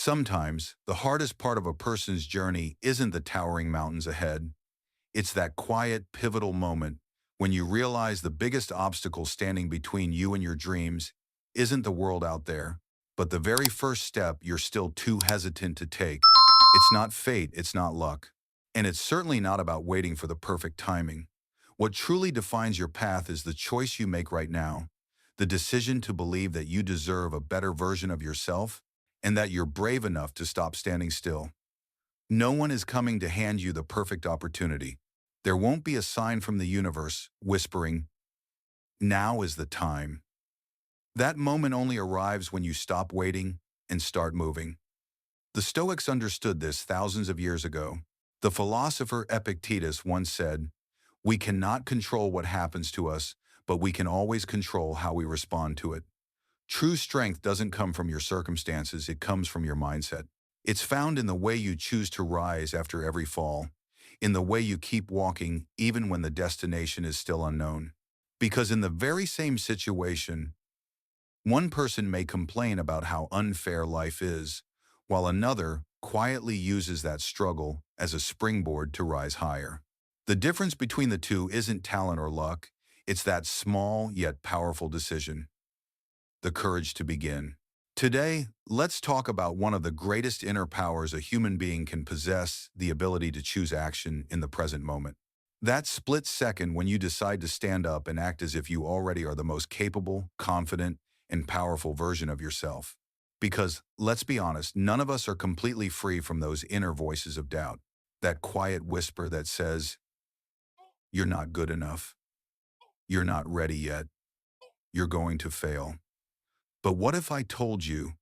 Sometimes, the hardest part of a person's journey isn't the towering mountains ahead. It's that quiet, pivotal moment when you realize the biggest obstacle standing between you and your dreams isn't the world out there, but the very first step you're still too hesitant to take. It's not fate, it's not luck. And it's certainly not about waiting for the perfect timing. What truly defines your path is the choice you make right now, the decision to believe that you deserve a better version of yourself and that you're brave enough to stop standing still. No one is coming to hand you the perfect opportunity. There won't be a sign from the universe whispering, "Now is the time." That moment only arrives when you stop waiting and start moving. The Stoics understood this thousands of years ago. The philosopher Epictetus once said, "We cannot control what happens to us, but we can always control how we respond to it." True strength doesn't come from your circumstances, it comes from your mindset. It's found in the way you choose to rise after every fall, in the way you keep walking even when the destination is still unknown. Because in the very same situation, one person may complain about how unfair life is, while another quietly uses that struggle as a springboard to rise higher. The difference between the two isn't talent or luck, it's that small yet powerful decision: the courage to begin. Today, let's talk about one of the greatest inner powers a human being can possess: the ability to choose action in the present moment. That split second when you decide to stand up and act as if you already are the most capable, confident, and powerful version of yourself. Because, let's be honest, none of us are completely free from those inner voices of doubt. That quiet whisper that says, "You're not good enough. You're not ready yet. You're going to fail." But what if I told you,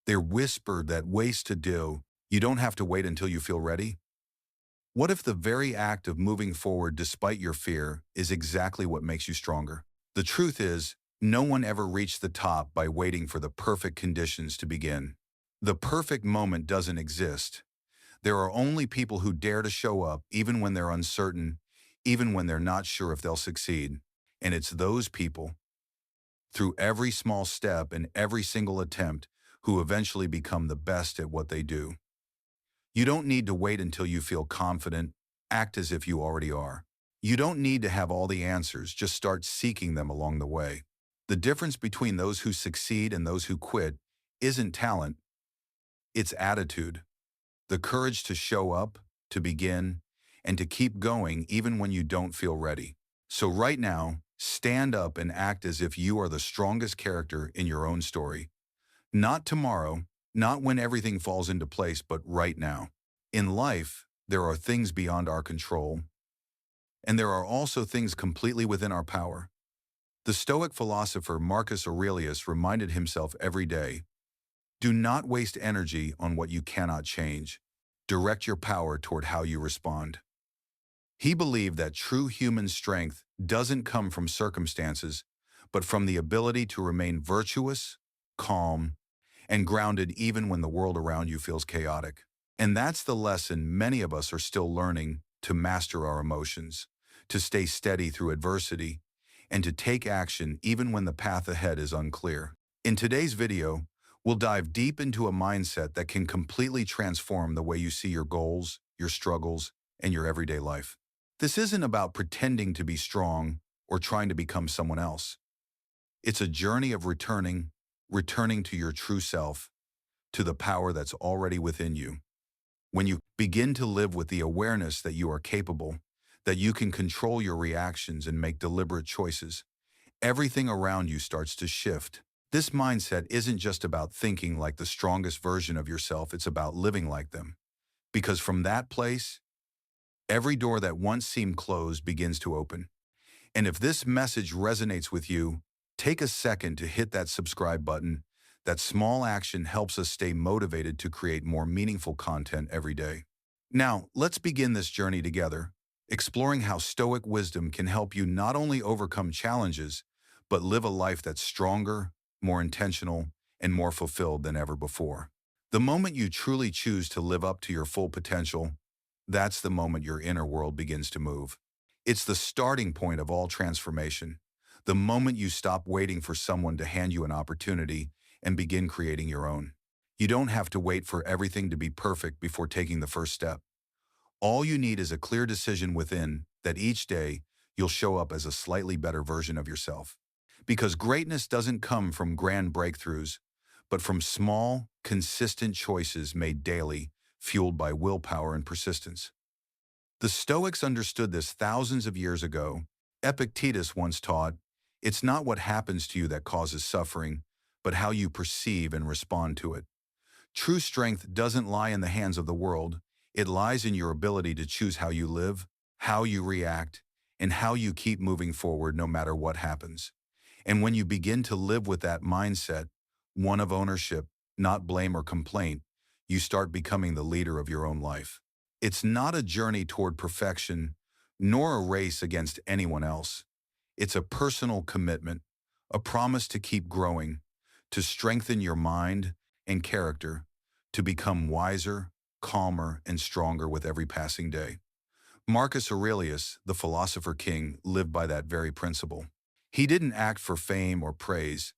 they're whispered that ways to do, you don't have to wait until you feel ready? What if the very act of moving forward despite your fear is exactly what makes you stronger? The truth is, no one ever reached the top by waiting for the perfect conditions to begin. The perfect moment doesn't exist. There are only people who dare to show up even when they're uncertain, even when they're not sure if they'll succeed. And it's those people, through every small step and every single attempt, who eventually become the best at what they do. You don't need to wait until you feel confident. Act as if you already are. You don't need to have all the answers, just start seeking them along the way. The difference between those who succeed and those who quit isn't talent, it's attitude. The courage to show up, to begin, and to keep going even when you don't feel ready. So right now, stand up and act as if you are the strongest character in your own story. Not tomorrow, not when everything falls into place, but right now. In life, there are things beyond our control, and there are also things completely within our power. The Stoic philosopher Marcus Aurelius reminded himself every day, "Do not waste energy on what you cannot change. Direct your power toward how you respond." He believed that true human strength doesn't come from circumstances, but from the ability to remain virtuous, calm, and grounded even when the world around you feels chaotic. And that's the lesson many of us are still learning: to master our emotions, to stay steady through adversity, and to take action even when the path ahead is unclear. In today's video, we'll dive deep into a mindset that can completely transform the way you see your goals, your struggles, and your everyday life. This isn't about pretending to be strong or trying to become someone else. It's a journey of returning to your true self, to the power that's already within you. When you begin to live with the awareness that you are capable, that you can control your reactions and make deliberate choices, everything around you starts to shift. This mindset isn't just about thinking like the strongest version of yourself, it's about living like them. Because from that place, every door that once seemed closed begins to open. And if this message resonates with you, take a second to hit that subscribe button. That small action helps us stay motivated to create more meaningful content every day. Now, let's begin this journey together, exploring how Stoic wisdom can help you not only overcome challenges, but live a life that's stronger, more intentional, and more fulfilled than ever before. The moment you truly choose to live up to your full potential, that's the moment your inner world begins to move. It's the starting point of all transformation. The moment you stop waiting for someone to hand you an opportunity and begin creating your own. You don't have to wait for everything to be perfect before taking the first step. All you need is a clear decision within that each day you'll show up as a slightly better version of yourself. Because greatness doesn't come from grand breakthroughs, but from small, consistent choices made daily, fueled by willpower and persistence. The Stoics understood this thousands of years ago. Epictetus once taught, "It's not what happens to you that causes suffering, but how you perceive and respond to it." True strength doesn't lie in the hands of the world. It lies in your ability to choose how you live, how you react, and how you keep moving forward no matter what happens. And when you begin to live with that mindset, one of ownership, not blame or complaint, you start becoming the leader of your own life. It's not a journey toward perfection, nor a race against anyone else. It's a personal commitment, a promise to keep growing, to strengthen your mind and character, to become wiser, calmer, and stronger with every passing day. Marcus Aurelius, the philosopher king, lived by that very principle. He didn't act for fame or praise,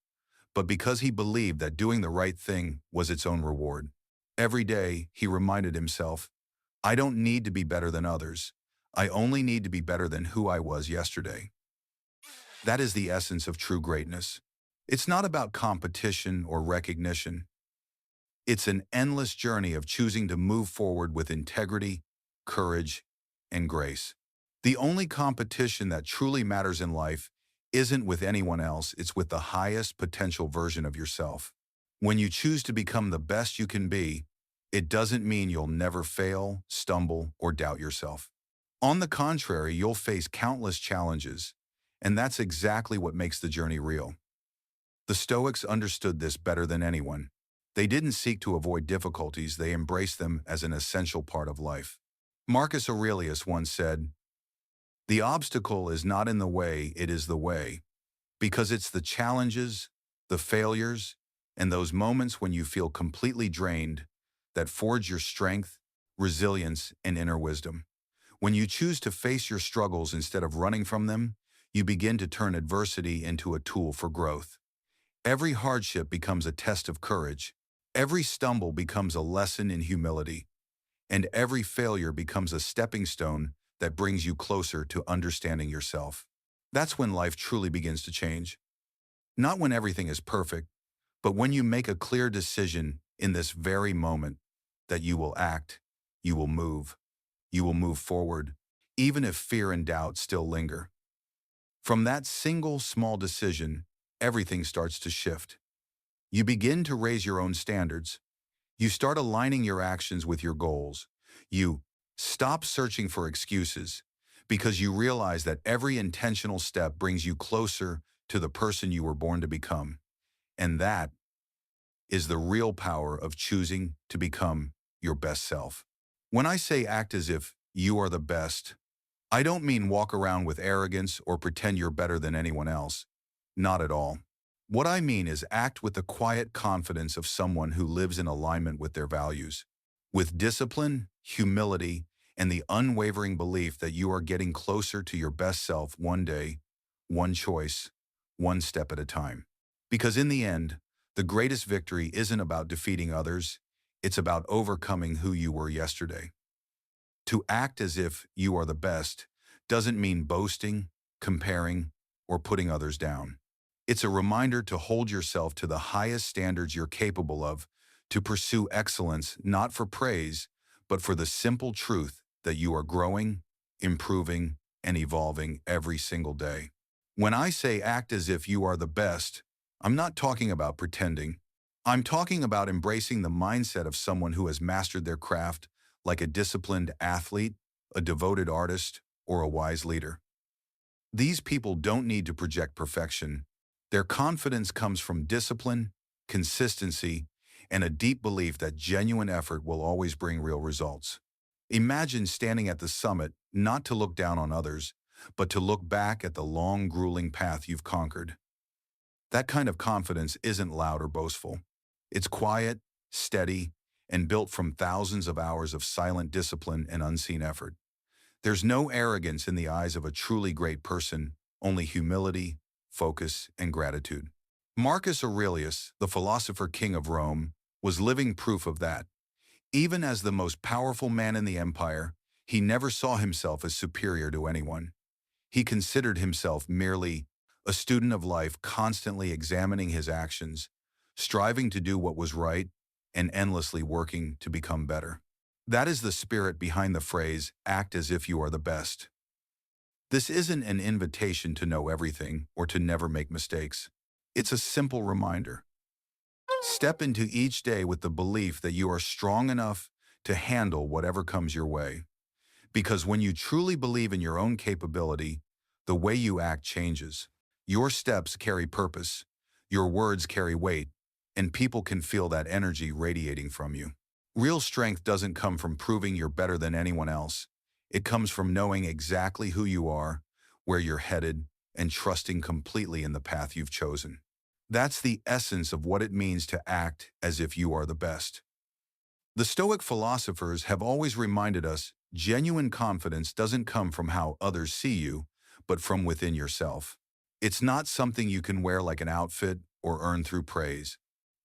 but because he believed that doing the right thing was its own reward. Every day, he reminded himself, "I don't need to be better than others. I only need to be better than who I was yesterday." That is the essence of true greatness. It's not about competition or recognition. It's an endless journey of choosing to move forward with integrity, courage, and grace. The only competition that truly matters in life isn't with anyone else, it's with the highest potential version of yourself. When you choose to become the best you can be, it doesn't mean you'll never fail, stumble, or doubt yourself. On the contrary, you'll face countless challenges, and that's exactly what makes the journey real. The Stoics understood this better than anyone. They didn't seek to avoid difficulties, they embraced them as an essential part of life. Marcus Aurelius once said, "The obstacle is not in the way, it is the way," because it's the challenges, the failures, and those moments when you feel completely drained that forge your strength, resilience, and inner wisdom. When you choose to face your struggles instead of running from them, you begin to turn adversity into a tool for growth. Every hardship becomes a test of courage. Every stumble becomes a lesson in humility. And every failure becomes a stepping stone that brings you closer to understanding yourself. That's when life truly begins to change. Not when everything is perfect, but when you make a clear decision in this very moment that you will act, you will move forward, even if fear and doubt still linger. From that single small decision, everything starts to shift. You begin to raise your own standards. You start aligning your actions with your goals. You stop searching for excuses because you realize that every intentional step brings you closer to the person you were born to become. And that is the real power of choosing to become your best self. When I say act as if you are the best, I don't mean walk around with arrogance or pretend you're better than anyone else. Not at all. What I mean is act with the quiet confidence of someone who lives in alignment with their values, with discipline, humility, and the unwavering belief that you are getting closer to your best self one day, one choice, one step at a time. Because in the end, the greatest victory isn't about defeating others, it's about overcoming who you were yesterday. To act as if you are the best doesn't mean boasting, comparing, or putting others down. It's a reminder to hold yourself to the highest standards you're capable of, to pursue excellence not for praise, but for the simple truth that you are growing, improving, and evolving every single day. When I say act as if you are the best, I'm not talking about pretending. I'm talking about embracing the mindset of someone who has mastered their craft, like a disciplined athlete, a devoted artist, or a wise leader. These people don't need to project perfection. Their confidence comes from discipline, consistency, and a deep belief that genuine effort will always bring real results. Imagine standing at the summit, not to look down on others, but to look back at the long, grueling path you've conquered. That kind of confidence isn't loud or boastful. It's quiet, steady, and built from thousands of hours of silent discipline and unseen effort. There's no arrogance in the eyes of a truly great person, only humility, focus, and gratitude. Marcus Aurelius, the philosopher king of Rome, was living proof of that. Even as the most powerful man in the empire, he never saw himself as superior to anyone. He considered himself merely a student of life, constantly examining his actions, striving to do what was right, and endlessly working to become better. That is the spirit behind the phrase, act as if you are the best. This isn't an invitation to know everything or to never make mistakes. It's a simple reminder. Step into each day with the belief that you are strong enough to handle whatever comes your way. Because when you truly believe in your own capability, the way you act changes. Your steps carry purpose, your words carry weight, and people can feel that energy radiating from you. Real strength doesn't come from proving you're better than anyone else. It comes from knowing exactly who you are, where you're headed, and trusting completely in the path you've chosen. That's the essence of what it means to act as if you are the best. The Stoic philosophers have always reminded us genuine confidence doesn't come from how others see you, but from within yourself. It's not something you can wear like an outfit or earn through praise.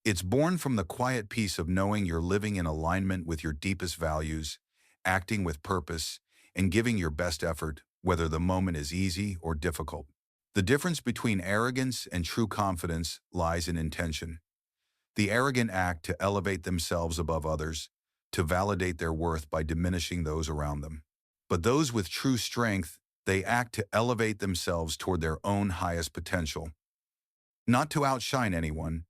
It's born from the quiet peace of knowing you're living in alignment with your deepest values, acting with purpose, and giving your best effort, whether the moment is easy or difficult. The difference between arrogance and true confidence lies in intention. The arrogant act to elevate themselves above others, to validate their worth by diminishing those around them. But those with true strength, they act to elevate themselves toward their own highest potential. Not to outshine anyone,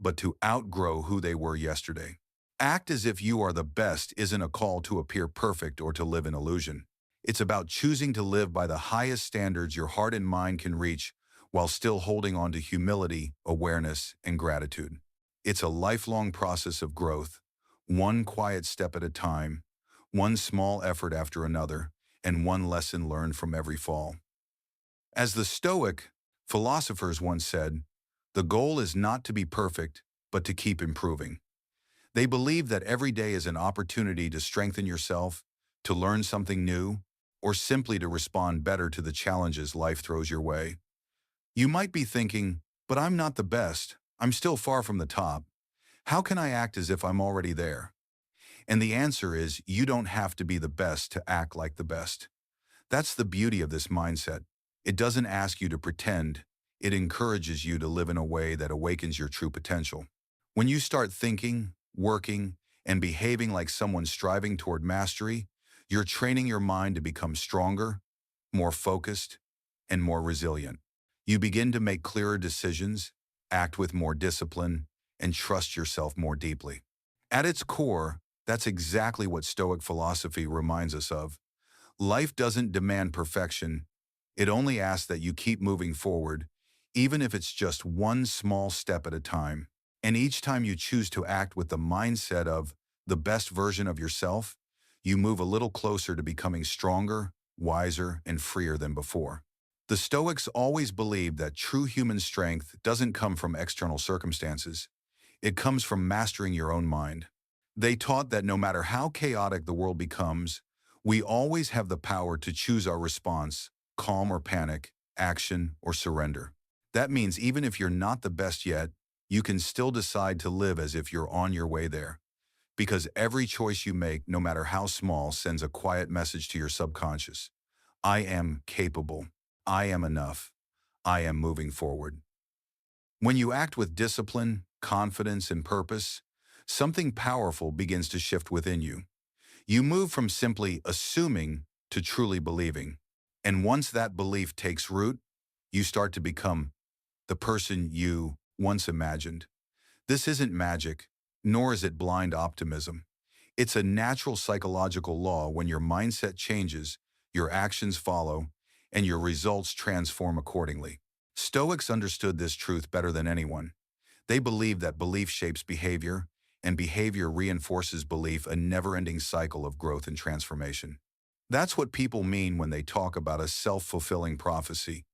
but to outgrow who they were yesterday. Act as if you are the best isn't a call to appear perfect or to live in illusion. It's about choosing to live by the highest standards your heart and mind can reach while still holding on to humility, awareness, and gratitude. It's a lifelong process of growth, one quiet step at a time, one small effort after another, and one lesson learned from every fall. As the Stoic philosophers once said, the goal is not to be perfect, but to keep improving. They believe that every day is an opportunity to strengthen yourself, to learn something new, or simply to respond better to the challenges life throws your way. You might be thinking, but I'm not the best. I'm still far from the top. How can I act as if I'm already there? And the answer is, you don't have to be the best to act like the best. That's the beauty of this mindset. It doesn't ask you to pretend. It encourages you to live in a way that awakens your true potential. When you start thinking, working, and behaving like someone striving toward mastery, you're training your mind to become stronger, more focused, and more resilient. You begin to make clearer decisions, act with more discipline, and trust yourself more deeply. At its core, that's exactly what Stoic philosophy reminds us of. Life doesn't demand perfection. It only asks that you keep moving forward, even if it's just one small step at a time. And each time you choose to act with the mindset of the best version of yourself, you move a little closer to becoming stronger, wiser, and freer than before. The Stoics always believed that true human strength doesn't come from external circumstances. It comes from mastering your own mind. They taught that no matter how chaotic the world becomes, we always have the power to choose our response, calm or panic, action or surrender. That means even if you're not the best yet, you can still decide to live as if you're on your way there. Because every choice you make, no matter how small, sends a quiet message to your subconscious. I am capable. I am enough. I am moving forward. When you act with discipline, confidence, and purpose, something powerful begins to shift within you. You move from simply assuming to truly believing. And once that belief takes root, you start to become the person you once imagined. This isn't magic, nor is it blind optimism. It's a natural psychological law. When your mindset changes, your actions follow, and your results transform accordingly. Stoics understood this truth better than anyone. They believed that belief shapes behavior, and behavior reinforces belief, a never-ending cycle of growth and transformation. That's what people mean when they talk about a self-fulfilling prophecy.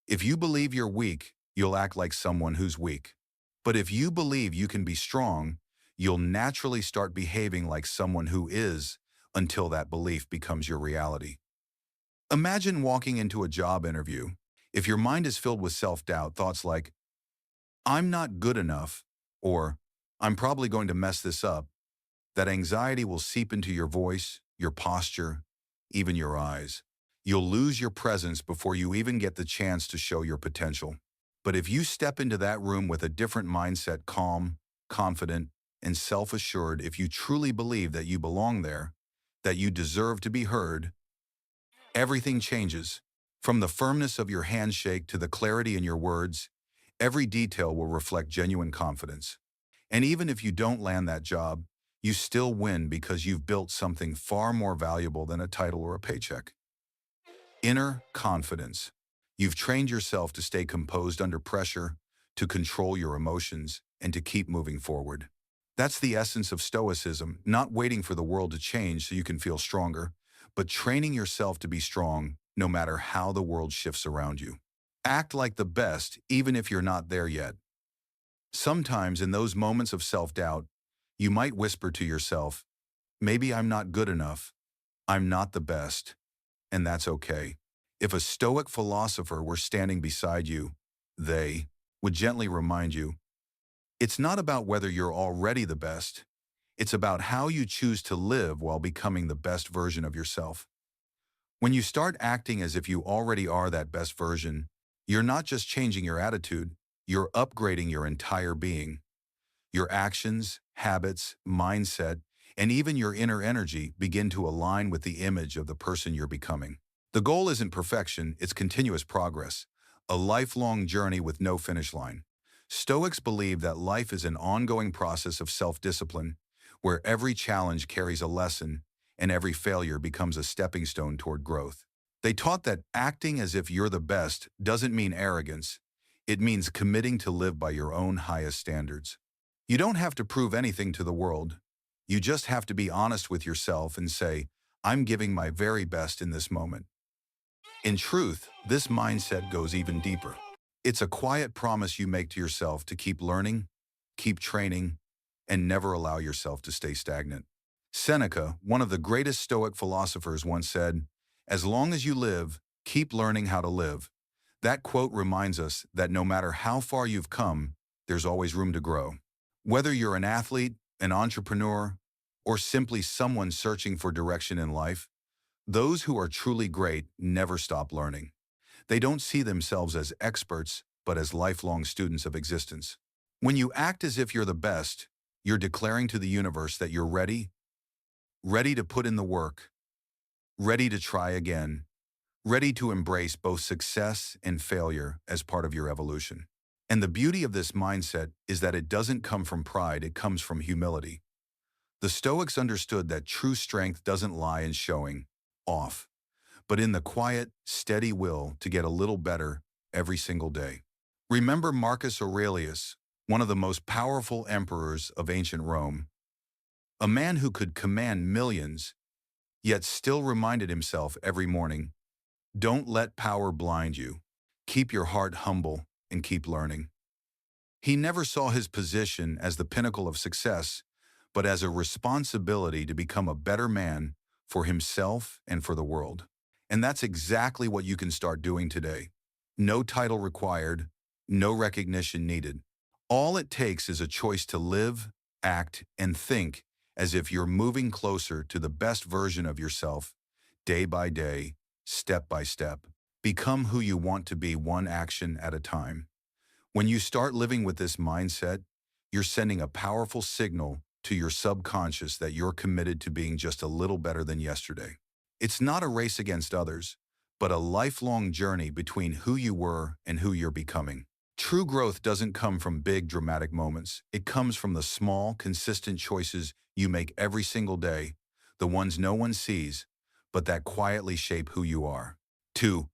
If you believe you're weak, you'll act like someone who's weak. But if you believe you can be strong, you'll naturally start behaving like someone who is, until that belief becomes your reality. Imagine walking into a job interview. If your mind is filled with self-doubt, thoughts like, I'm not good enough, or I'm probably going to mess this up. That anxiety will seep into your voice, your posture, even your eyes. You'll lose your presence before you even get the chance to show your potential. But if you step into that room with a different mindset, calm, confident, and self-assured, if you truly believe that you belong there, that you deserve to be heard, everything changes. From the firmness of your handshake to the clarity in your words, every detail will reflect genuine confidence. And even if you don't land that job, you still win because you've built something far more valuable than a title or a paycheck. Inner confidence. You've trained yourself to stay composed under pressure, to control your emotions, and to keep moving forward. That's the essence of Stoicism, not waiting for the world to change so you can feel stronger, but training yourself to be strong no matter how the world shifts around you. Act like the best even if you're not there yet. Sometimes in those moments of self-doubt, you might whisper to yourself, maybe I'm not good enough, I'm not the best, and that's okay. If a Stoic philosopher were standing beside you, they would gently remind you, it's not about whether you're already the best, it's about how you choose to live while becoming the best version of yourself. When you start acting as if you already are that best version, you're not just changing your attitude, you're upgrading your entire being. Your actions, habits, mindset, and even your inner energy begin to align with the image of the person you're becoming. The goal isn't perfection, it's continuous progress, a lifelong journey with no finish line. Stoics believe that life is an ongoing process of self-discipline, where every challenge carries a lesson and every failure becomes a stepping stone toward growth. They taught that acting as if you're the best doesn't mean arrogance, it means committing to live by your own highest standards. You don't have to prove anything to the world. You just have to be honest with yourself and say, I'm giving my very best in this moment. In truth, this mindset goes even deeper. It's a quiet promise you make to yourself to keep learning, keep training, and never allow yourself to stay stagnant. Seneca, one of the greatest Stoic philosophers, once said, as long as you live, keep learning how to live. That quote reminds us that no matter how far you've come, there's always room to grow. Whether you're an athlete, an entrepreneur, or simply someone searching for direction in life, those who are truly great never stop learning. They don't see themselves as experts, but as lifelong students of existence. When you act as if you're the best, you're declaring to the universe that you're ready to put in the work, ready to try again, ready to embrace both success and failure as part of your evolution. And the beauty of this mindset is that it doesn't come from pride, it comes from humility. The Stoics understood that true strength doesn't lie in showing off, but in the quiet, steady will to get a little better every single day. Remember Marcus Aurelius, one of the most powerful emperors of ancient Rome, a man who could command millions, yet still reminded himself every morning, don't let power blind you. Keep your heart humble and keep learning. He never saw his position as the pinnacle of success, but as a responsibility to become a better man for himself and for the world. And that's exactly what you can start doing today. No title required, no recognition needed. All it takes is a choice to live, act, and think as if you're moving closer to the best version of yourself, day by day, step by step. Become who you want to be, one action at a time. When you start living with this mindset, you're sending a powerful signal to your subconscious that you're committed to being just a little better than yesterday. It's not a race against others, but a lifelong journey between who you were and who you're becoming. True growth doesn't come from big, dramatic moments. It comes from the small, consistent choices you make every single day, the ones no one sees, but that quietly shape who you are. 2.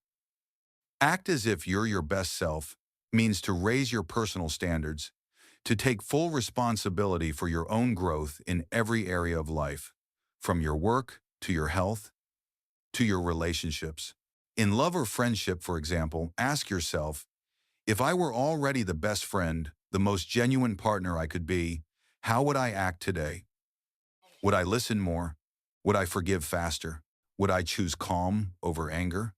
Act as if you're your best self means to raise your personal standards, to take full responsibility for your own growth in every area of life, from your work to your health to your relationships. In love or friendship, for example, ask yourself, if I were already the best friend, the most genuine partner I could be, how would I act today? Would I listen more? Would I forgive faster? Would I choose calm over anger?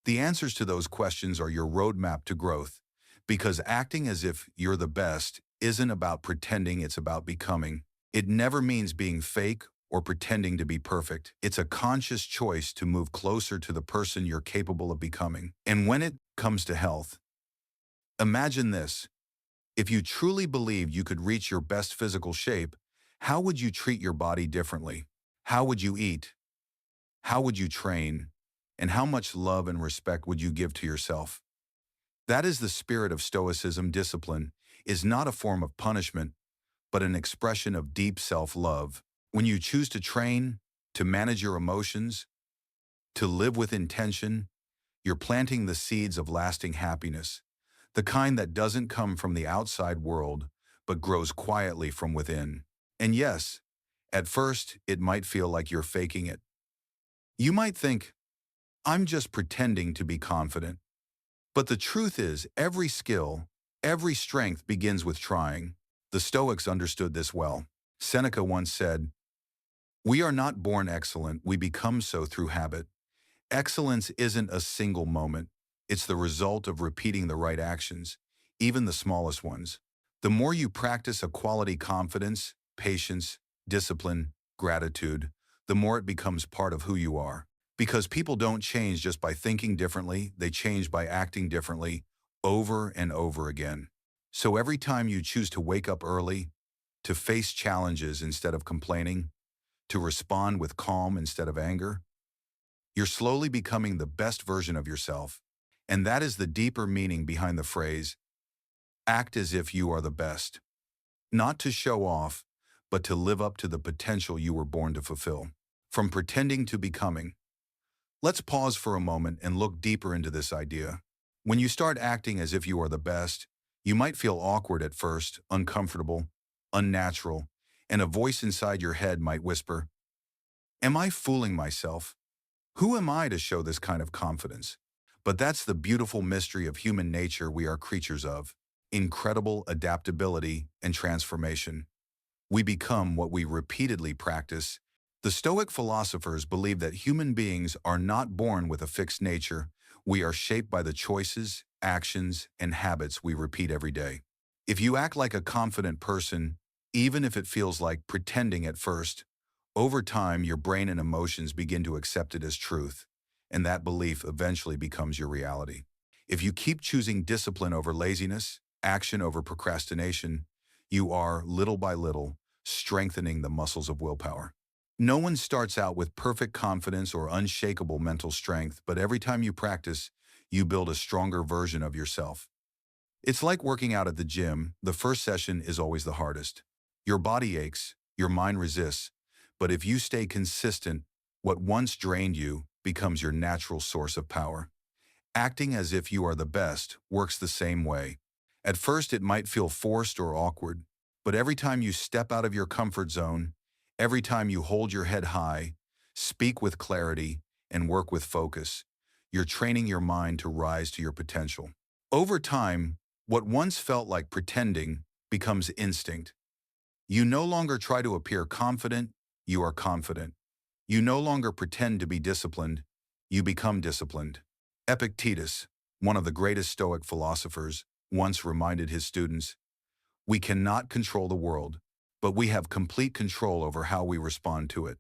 The answers to those questions are your roadmap to growth, because acting as if you're the best isn't about pretending, it's about becoming. It never means being fake or pretending to be perfect. It's a conscious choice to move closer to the person you're capable of becoming. And when it comes to health, imagine this. If you truly believed you could reach your best physical shape, how would you treat your body differently? How would you eat? How would you train? And how much love and respect would you give to yourself? That is the spirit of Stoicism. Discipline is not a form of punishment, but an expression of deep self-love. When you choose to train, to manage your emotions, to live with intention, you're planting the seeds of lasting happiness, the kind that doesn't come from the outside world, but grows quietly from within. And yes, at first, it might feel like you're faking it. You might think, I'm just pretending to be confident. But the truth is, every skill, every strength begins with trying. The Stoics understood this well. Seneca once said, "We are not born excellent, we become so through habit." Excellence isn't a single moment. It's the result of repeating the right actions, even the smallest ones. The more you practice a quality confidence, patience, discipline, gratitude, the more it becomes part of who you are. Because people don't change just by thinking differently, they change by acting differently over and over again. So every time you choose to wake up early, to face challenges instead of complaining, to respond with calm instead of anger, you're slowly becoming the best version of yourself. And that is the deeper meaning behind the phrase, act as if you are the best. Not to show off, but to live up to the potential you were born to fulfill. From pretending to becoming. Let's pause for a moment and look deeper into this idea. When you start acting as if you are the best, you might feel awkward at first, uncomfortable, unnatural, and a voice inside your head might whisper, "Am I fooling myself? Who am I to show this kind of confidence?" But that's the beautiful mystery of human nature we are creatures of. Incredible adaptability and transformation. We become what we repeatedly practice. The Stoic philosophers believe that human beings are not born with a fixed nature. We are shaped by the choices, actions, and habits we repeat every day. If you act like a confident person, even if it feels like pretending at first, over time your brain and emotions begin to accept it as truth, and that belief eventually becomes your reality. If you keep choosing discipline over laziness, action over procrastination, you are, little by little, strengthening the muscles of willpower. No one starts out with perfect confidence or unshakable mental strength, but every time you practice, you build a stronger version of yourself. It's like working out at the gym. The first session is always the hardest. Your body aches, your mind resists, but if you stay consistent, what once drained you becomes your natural source of power. Acting as if you are the best works the same way. At first, it might feel forced or awkward, but every time you step out of your comfort zone, every time you hold your head high, speak with clarity, and work with focus, you're training your mind to rise to your potential. Over time, what once felt like pretending becomes instinct. You no longer try to appear confident, you are confident. You no longer pretend to be disciplined, you become disciplined. Epictetus, one of the greatest Stoic philosophers, once reminded his students, "We cannot control the world, but we have complete control over how we respond to it."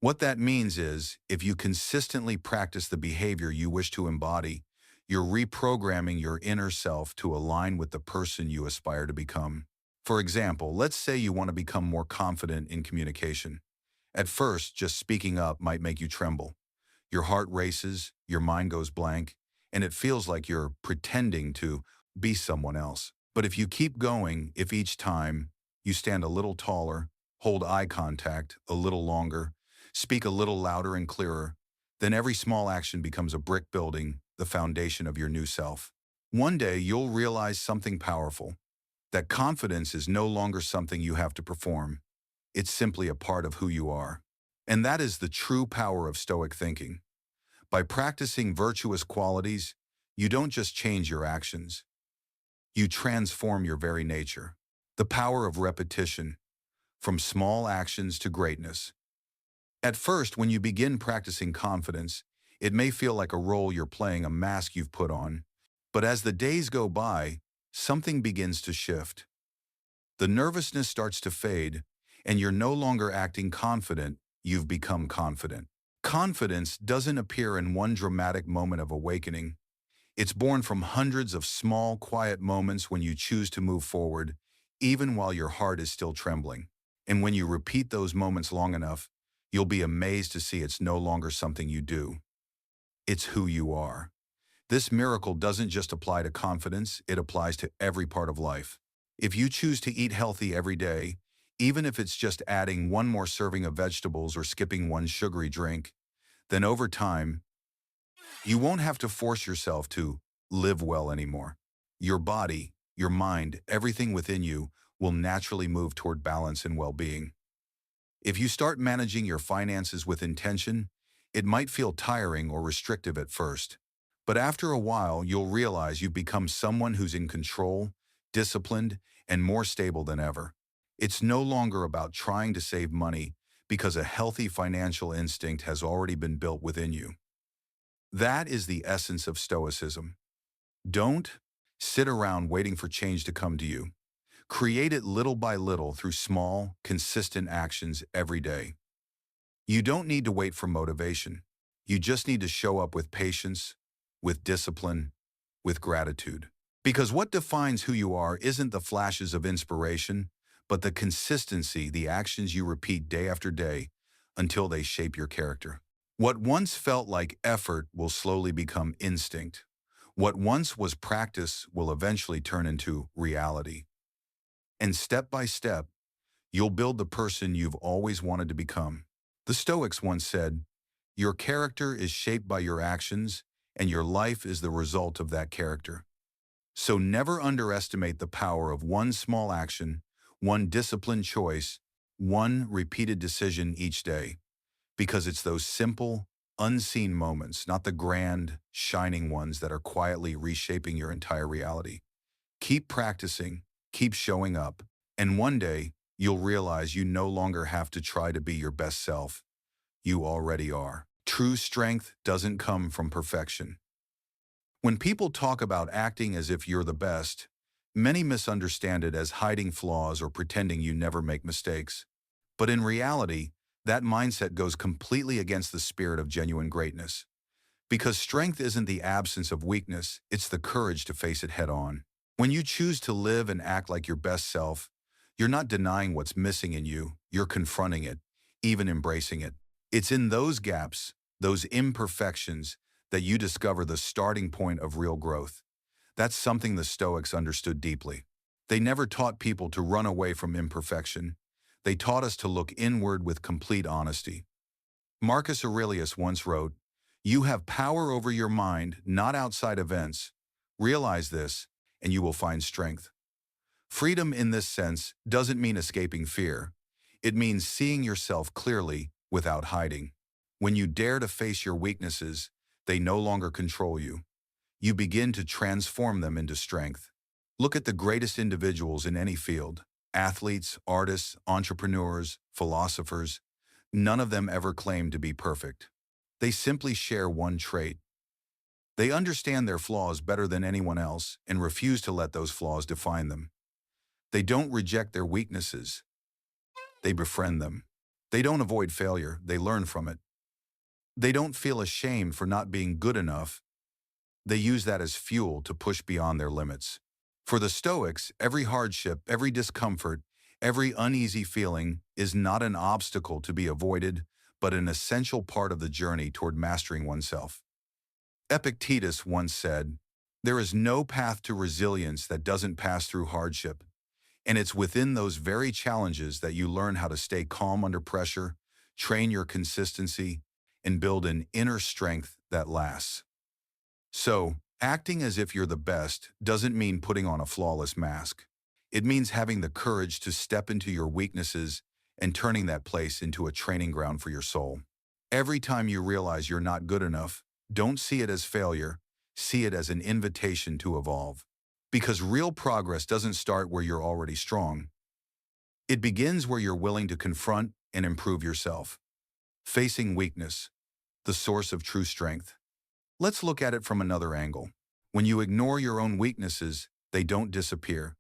What that means is, if you consistently practice the behavior you wish to embody, you're reprogramming your inner self to align with the person you aspire to become. For example, let's say you want to become more confident in communication. At first, just speaking up might make you tremble. Your heart races, your mind goes blank, and it feels like you're pretending to be someone else. But if you keep going, if each time you stand a little taller, hold eye contact a little longer, speak a little louder and clearer, then every small action becomes a brick building the foundation of your new self. One day, you'll realize something powerful, that confidence is no longer something you have to perform. It's simply a part of who you are. And that is the true power of Stoic thinking. By practicing virtuous qualities, you don't just change your actions, you transform your very nature. The power of repetition, from small actions to greatness. At first, when you begin practicing confidence, it may feel like a role you're playing, a mask you've put on. But as the days go by, something begins to shift. The nervousness starts to fade, and you're no longer acting confident, you've become confident. Confidence doesn't appear in one dramatic moment of awakening. It's born from hundreds of small, quiet moments when you choose to move forward, even while your heart is still trembling. And when you repeat those moments long enough, you'll be amazed to see it's no longer something you do. It's who you are. This miracle doesn't just apply to confidence, it applies to every part of life. If you choose to eat healthy every day, even if it's just adding one more serving of vegetables or skipping one sugary drink, then over time, you won't have to force yourself to live well anymore. Your body, your mind, everything within you will naturally move toward balance and well-being. If you start managing your finances with intention, it might feel tiring or restrictive at first. But after a while, you'll realize you've become someone who's in control, disciplined, and more stable than ever. It's no longer about trying to save money because a healthy financial instinct has already been built within you. That is the essence of Stoicism. Don't sit around waiting for change to come to you. Create it little by little through small, consistent actions every day. You don't need to wait for motivation. You just need to show up with patience, with discipline, with gratitude. Because what defines who you are isn't the flashes of inspiration, but the consistency, the actions you repeat day after day until they shape your character. What once felt like effort will slowly become instinct. What once was practice will eventually turn into reality. And step by step, you'll build the person you've always wanted to become. The Stoics once said, "Your character is shaped by your actions, and your life is the result of that character." So never underestimate the power of one small action, one disciplined choice, one repeated decision each day. Because it's those simple, unseen moments, not the grand, shining ones, that are quietly reshaping your entire reality. Keep practicing, keep showing up, and one day you'll realize you no longer have to try to be your best self. You already are. True strength doesn't come from perfection. When people talk about acting as if you're the best, many misunderstand it as hiding flaws or pretending you never make mistakes. But in reality, that mindset goes completely against the spirit of genuine greatness. Because strength isn't the absence of weakness, it's the courage to face it head on. When you choose to live and act like your best self, you're not denying what's missing in you, you're confronting it, even embracing it. It's in those gaps, those imperfections, that you discover the starting point of real growth. That's something the Stoics understood deeply. They never taught people to run away from imperfection. They taught us to look inward with complete honesty. Marcus Aurelius once wrote, "You have power over your mind, not outside events. Realize this, and you will find strength." Freedom in this sense doesn't mean escaping fear. It means seeing yourself clearly without hiding. When you dare to face your weaknesses, they no longer control you. You begin to transform them into strength. Look at the greatest individuals in any field: athletes, artists, entrepreneurs, philosophers. None of them ever claimed to be perfect. They simply share one trait. They understand their flaws better than anyone else and refuse to let those flaws define them. They don't reject their weaknesses. They befriend them. They don't avoid failure. They learn from it. They don't feel ashamed for not being good enough. They use that as fuel to push beyond their limits. For the Stoics, every hardship, every discomfort, every uneasy feeling is not an obstacle to be avoided, but an essential part of the journey toward mastering oneself. Epictetus once said, "There is no path to resilience that doesn't pass through hardship." And it's within those very challenges that you learn how to stay calm under pressure, train your consistency, and build an inner strength that lasts. So, acting as if you're the best doesn't mean putting on a flawless mask. It means having the courage to step into your weaknesses and turning that place into a training ground for your soul. Every time you realize you're not good enough, don't see it as failure, see it as an invitation to evolve. Because real progress doesn't start where you're already strong. It begins where you're willing to confront and improve yourself. Facing weakness, the source of true strength. Let's look at it from another angle. When you ignore your own weaknesses, they don't disappear.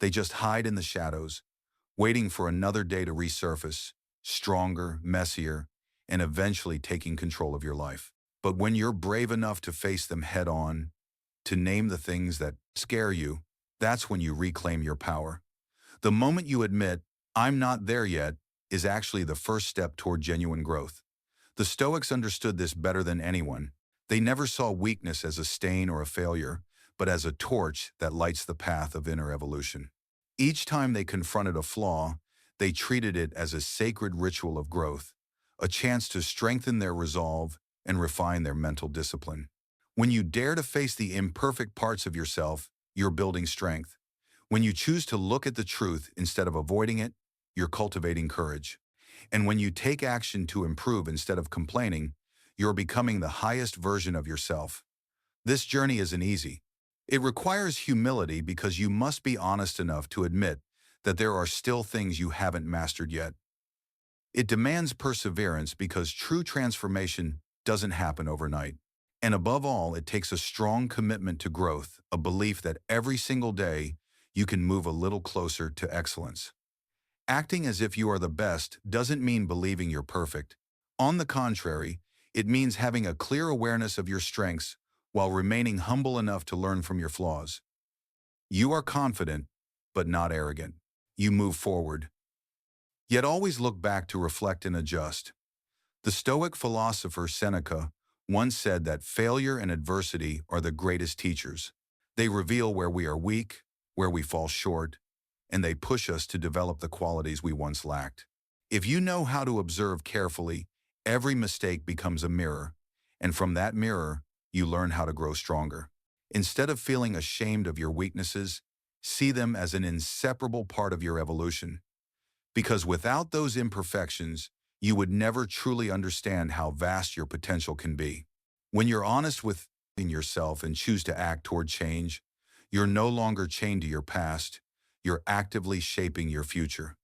They just hide in the shadows, waiting for another day to resurface, stronger, messier, and eventually taking control of your life. But when you're brave enough to face them head on, to name the things that scare you, that's when you reclaim your power. The moment you admit, "I'm not there yet," is actually the first step toward genuine growth. The Stoics understood this better than anyone. They never saw weakness as a stain or a failure, but as a torch that lights the path of inner evolution. Each time they confronted a flaw, they treated it as a sacred ritual of growth, a chance to strengthen their resolve and refine their mental discipline. When you dare to face the imperfect parts of yourself, you're building strength. When you choose to look at the truth instead of avoiding it, you're cultivating courage. And when you take action to improve instead of complaining, you're becoming the highest version of yourself. This journey isn't easy. It requires humility because you must be honest enough to admit that there are still things you haven't mastered yet. It demands perseverance because true transformation doesn't happen overnight. And above all, it takes a strong commitment to growth, a belief that every single day you can move a little closer to excellence. Acting as if you are the best doesn't mean believing you're perfect. On the contrary, it means having a clear awareness of your strengths while remaining humble enough to learn from your flaws. You are confident, but not arrogant. You move forward, yet always look back to reflect and adjust. The Stoic philosopher Seneca once said that failure and adversity are the greatest teachers. They reveal where we are weak, where we fall short, and they push us to develop the qualities we once lacked. If you know how to observe carefully, every mistake becomes a mirror, and from that mirror, you learn how to grow stronger. Instead of feeling ashamed of your weaknesses, see them as an inseparable part of your evolution. Because without those imperfections, you would never truly understand how vast your potential can be. When you're honest with yourself and choose to act toward change, you're no longer chained to your past, you're actively shaping your future.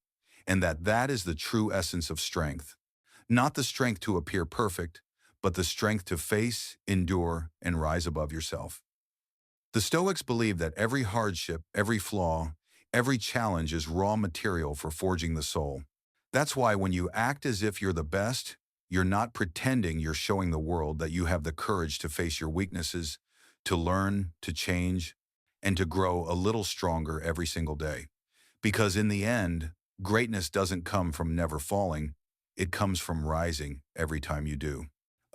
And that is the true essence of strength. Not the strength to appear perfect, but the strength to face, endure, and rise above yourself. The Stoics believe that every hardship, every flaw, every challenge is raw material for forging the soul. That's why when you act as if you're the best, you're not pretending, you're showing the world that you have the courage to face your weaknesses, to learn, to change, and to grow a little stronger every single day. Because in the end, greatness doesn't come from never falling, it comes from rising every time you do.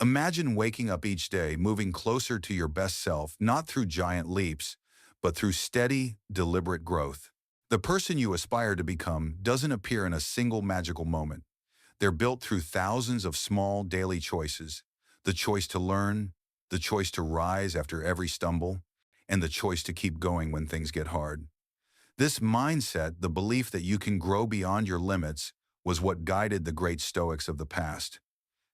Imagine waking up each day moving closer to your best self, not through giant leaps, but through steady, deliberate growth. The person you aspire to become doesn't appear in a single magical moment. They're built through thousands of small daily choices. The choice to learn, the choice to rise after every stumble, and the choice to keep going when things get hard. This mindset, the belief that you can grow beyond your limits, was what guided the great Stoics of the past.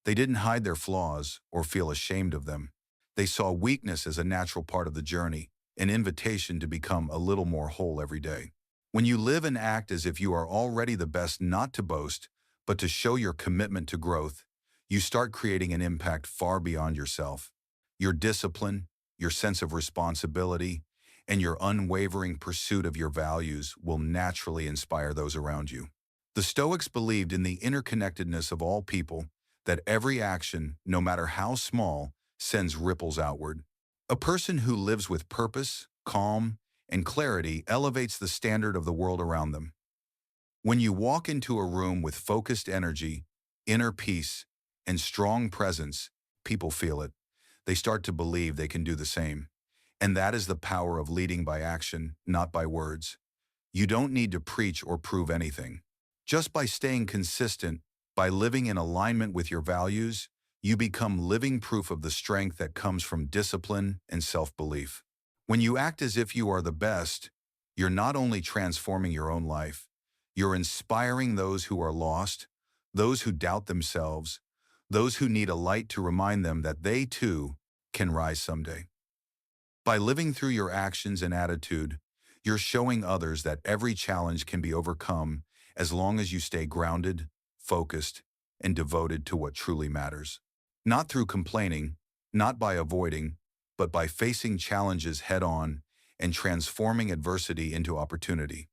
They didn't hide their flaws or feel ashamed of them. They saw weakness as a natural part of the journey, an invitation to become a little more whole every day. When you live and act as if you are already the best, not to boast, but to show your commitment to growth, you start creating an impact far beyond yourself. Your discipline, your sense of responsibility, and your unwavering pursuit of your values will naturally inspire those around you. The Stoics believed in the interconnectedness of all people, that every action, no matter how small, sends ripples outward. A person who lives with purpose, calm, and clarity elevates the standard of the world around them. When you walk into a room with focused energy, inner peace, and strong presence, people feel it. They start to believe they can do the same. And that is the power of leading by action, not by words. You don't need to preach or prove anything. Just by staying consistent, by living in alignment with your values, you become living proof of the strength that comes from discipline and self-belief. When you act as if you are the best, you're not only transforming your own life, you're inspiring those who are lost, those who doubt themselves, those who need a light to remind them that they too can rise someday. By living through your actions and attitude, you're showing others that every challenge can be overcome as long as you stay grounded, focused, and devoted to what truly matters. Not through complaining, not by avoiding, but by facing challenges head-on and transforming adversity into opportunity.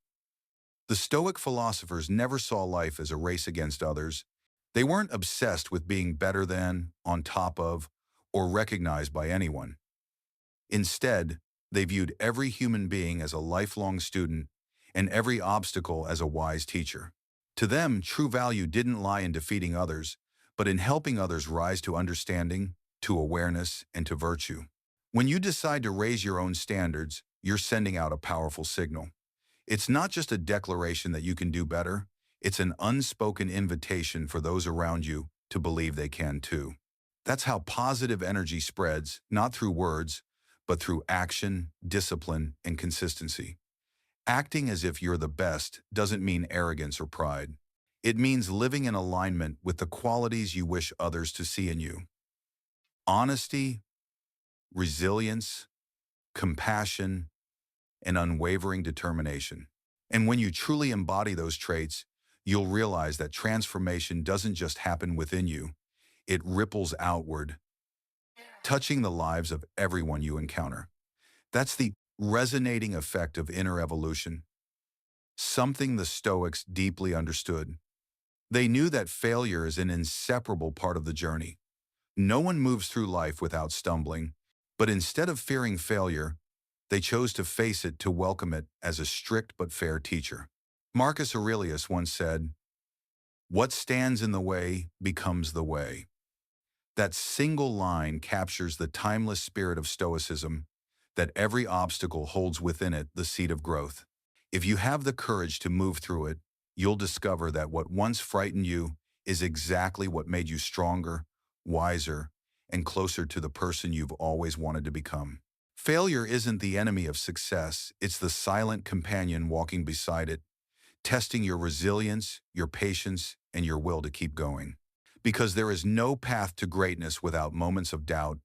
The Stoic philosophers never saw life as a race against others. They weren't obsessed with being better than, on top of, or recognized by anyone. Instead, they viewed every human being as a lifelong student and every obstacle as a wise teacher. To them, true value didn't lie in defeating others, but in helping others rise to understanding, to awareness, and to virtue. When you decide to raise your own standards, you're sending out a powerful signal. It's not just a declaration that you can do better, it's an unspoken invitation for those around you to believe they can too. That's how positive energy spreads, not through words, but through action, discipline, and consistency. Acting as if you're the best doesn't mean arrogance or pride. It means living in alignment with the qualities you wish others to see in you. Honesty, resilience, compassion, and unwavering determination. And when you truly embody those traits, you'll realize that transformation doesn't just happen within you, it ripples outward, touching the lives of everyone you encounter. That's the resonating effect of inner evolution, something the Stoics deeply understood. They knew that failure is an inseparable part of the journey. No one moves through life without stumbling, but instead of fearing failure, they chose to face it, to welcome it as a strict but fair teacher. Marcus Aurelius once said, "What stands in the way becomes the way." That single line captures the timeless spirit of Stoicism, that every obstacle holds within it the seed of growth. If you have the courage to move through it, you'll discover that what once frightened you is exactly what made you stronger, wiser, and closer to the person you've always wanted to become. Failure isn't the enemy of success, it's the silent companion walking beside it, testing your resilience, your patience, and your will to keep going. Because there is no path to greatness without moments of doubt,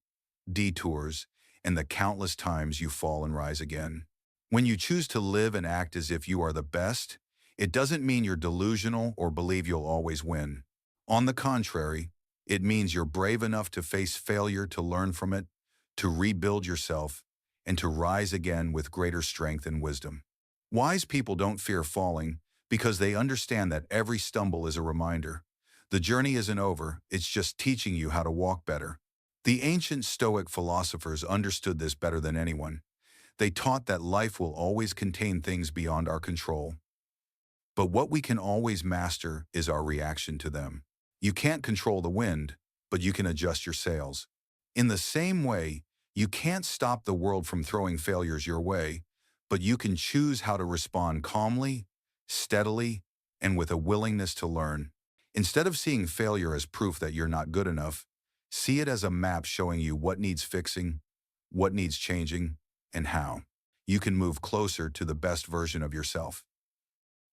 detours, and the countless times you fall and rise again. When you choose to live and act as if you are the best, it doesn't mean you're delusional or believe you'll always win. On the contrary, it means you're brave enough to face failure, to learn from it, to rebuild yourself, and to rise again with greater strength and wisdom. Wise people don't fear falling because they understand that every stumble is a reminder. The journey isn't over, it's just teaching you how to walk better. The ancient Stoic philosophers understood this better than anyone. They taught that life will always contain things beyond our control. But what we can always master is our reaction to them. You can't control the wind, but you can adjust your sails. In the same way, you can't stop the world from throwing failures your way, but you can choose how to respond calmly, steadily, and with a willingness to learn. Instead of seeing failure as proof that you're not good enough, see it as a map showing you what needs fixing, what needs changing, and how you can move closer to the best version of yourself.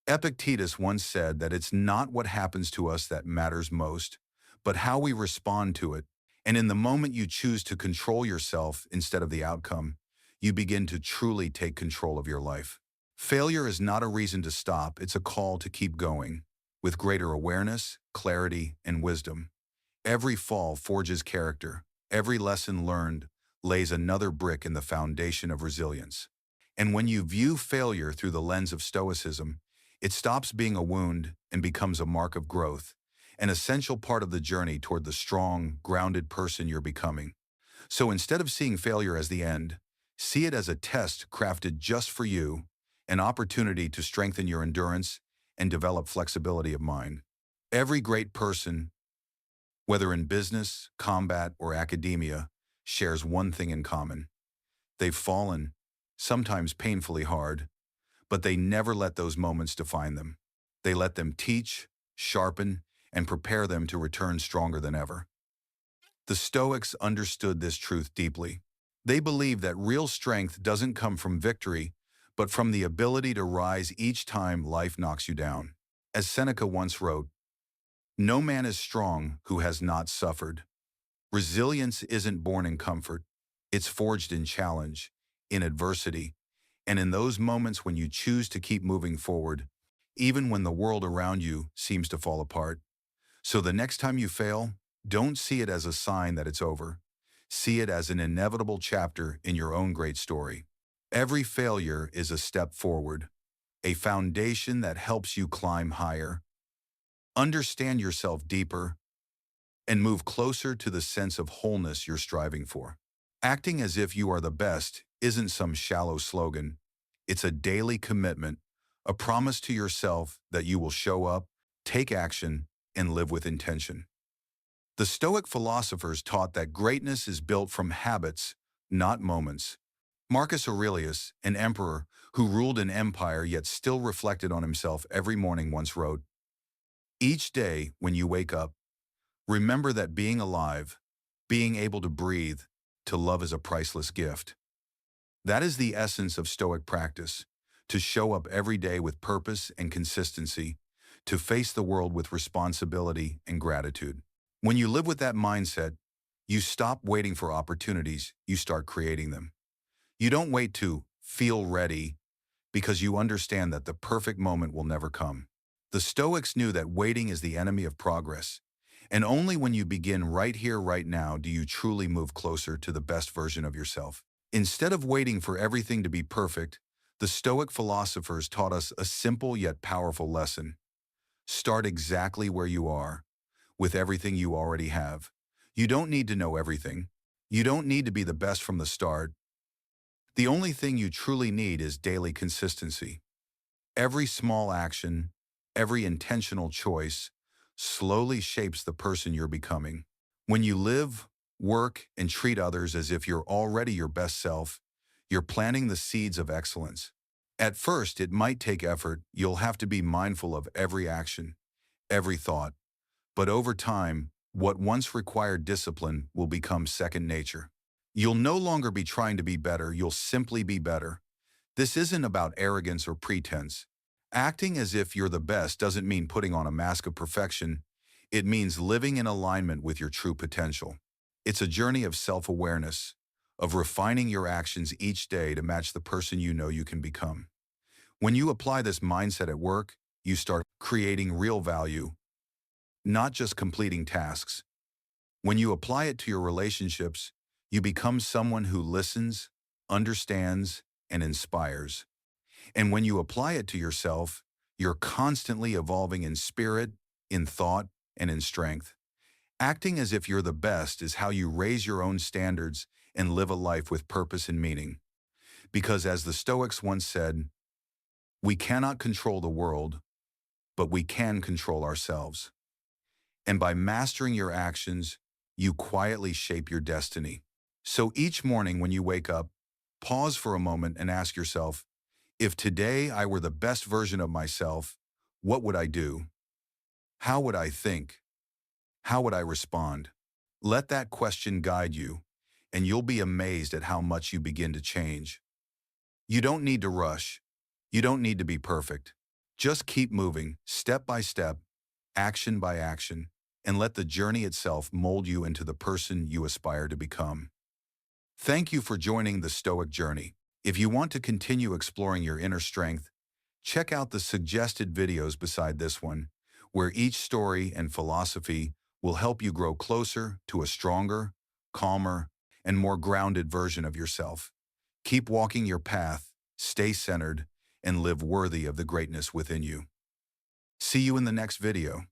Epictetus once said that it's not what happens to us that matters most, but how we respond to it. And in the moment you choose to control yourself instead of the outcome, you begin to truly take control of your life. Failure is not a reason to stop, it's a call to keep going. With greater awareness, clarity, and wisdom. Every fall forges character. Every lesson learned lays another brick in the foundation of resilience. And when you view failure through the lens of Stoicism, it stops being a wound and becomes a mark of growth, an essential part of the journey toward the strong, grounded person you're becoming. So instead of seeing failure as the end, see it as a test crafted just for you, an opportunity to strengthen your endurance and develop flexibility of mind. Every great person, whether in business, combat, or academia, shares one thing in common. They've fallen, sometimes painfully hard, but they never let those moments define them. They let them teach, sharpen, and prepare them to return stronger than ever. The Stoics understood this truth deeply. They believed that real strength doesn't come from victory, but from the ability to rise each time life knocks you down. As Seneca once wrote, "No man is strong who has not suffered." Resilience isn't born in comfort. It's forged in challenge, in adversity, and in those moments when you choose to keep moving forward, even when the world around you seems to fall apart. So the next time you fail, don't see it as a sign that it's over. See it as an inevitable chapter in your own great story. Every failure is a step forward, a foundation that helps you climb higher, understand yourself deeper, and move closer to the sense of wholeness you're striving for. Acting as if you are the best isn't some shallow slogan. It's a daily commitment, a promise to yourself that you will show up, take action, and live with intention. The Stoic philosophers taught that greatness is built from habits, not moments. Marcus Aurelius, an emperor who ruled an empire yet still reflected on himself every morning, once wrote, "Each day when you wake up, remember that being alive, being able to breathe, to love is a priceless gift." That is the essence of Stoic practice, to show up every day with purpose and consistency, to face the world with responsibility and gratitude. When you live with that mindset, you stop waiting for opportunities, you start creating them. You don't wait to feel ready because you understand that the perfect moment will never come. The Stoics knew that waiting is the enemy of progress, and only when you begin right here, right now, do you truly move closer to the best version of yourself. Instead of waiting for everything to be perfect, the Stoic philosophers taught us a simple yet powerful lesson. Start exactly where you are, with everything you already have. You don't need to know everything. You don't need to be the best from the start. The only thing you truly need is daily consistency. Every small action, every intentional choice, slowly shapes the person you're becoming. When you live, work, and treat others as if you're already your best self, you're planting the seeds of excellence. At first, it might take effort. You'll have to be mindful of every action, every thought. But over time, what once required discipline will become second nature. You'll no longer be trying to be better, you'll simply be better. This isn't about arrogance or pretense. Acting as if you're the best doesn't mean putting on a mask of perfection. It means living in alignment with your true potential. It's a journey of self-awareness, of refining your actions each day to match the person you know you can become. When you apply this mindset at work, you start creating real value, not just completing tasks. When you apply it to your relationships, you become someone who listens, understands, and inspires. And when you apply it to yourself, you're constantly evolving in spirit, in thought, and in strength. Acting as if you're the best is how you raise your own standards and live a life with purpose and meaning. Because as the Stoics once said, we cannot control the world, but we can control ourselves. And by mastering your actions, you quietly shape your destiny. So each morning when you wake up, pause for a moment and ask yourself, if today I were the best version of myself, what would I do? How would I think? How would I respond? Let that question guide you, and you'll be amazed at how much you begin to change. You don't need to rush. You don't need to be perfect. Just keep moving, step by step, action by action, and let the journey itself mold you into the person you aspire to become. Thank you for joining the Stoic journey. If you want to continue exploring your inner strength, check out the suggested videos beside this one, where each story and philosophy will help you grow closer to a stronger, calmer, and more grounded version of yourself. Keep walking your path, stay centered, and live worthy of the greatness within you. See you in the next video.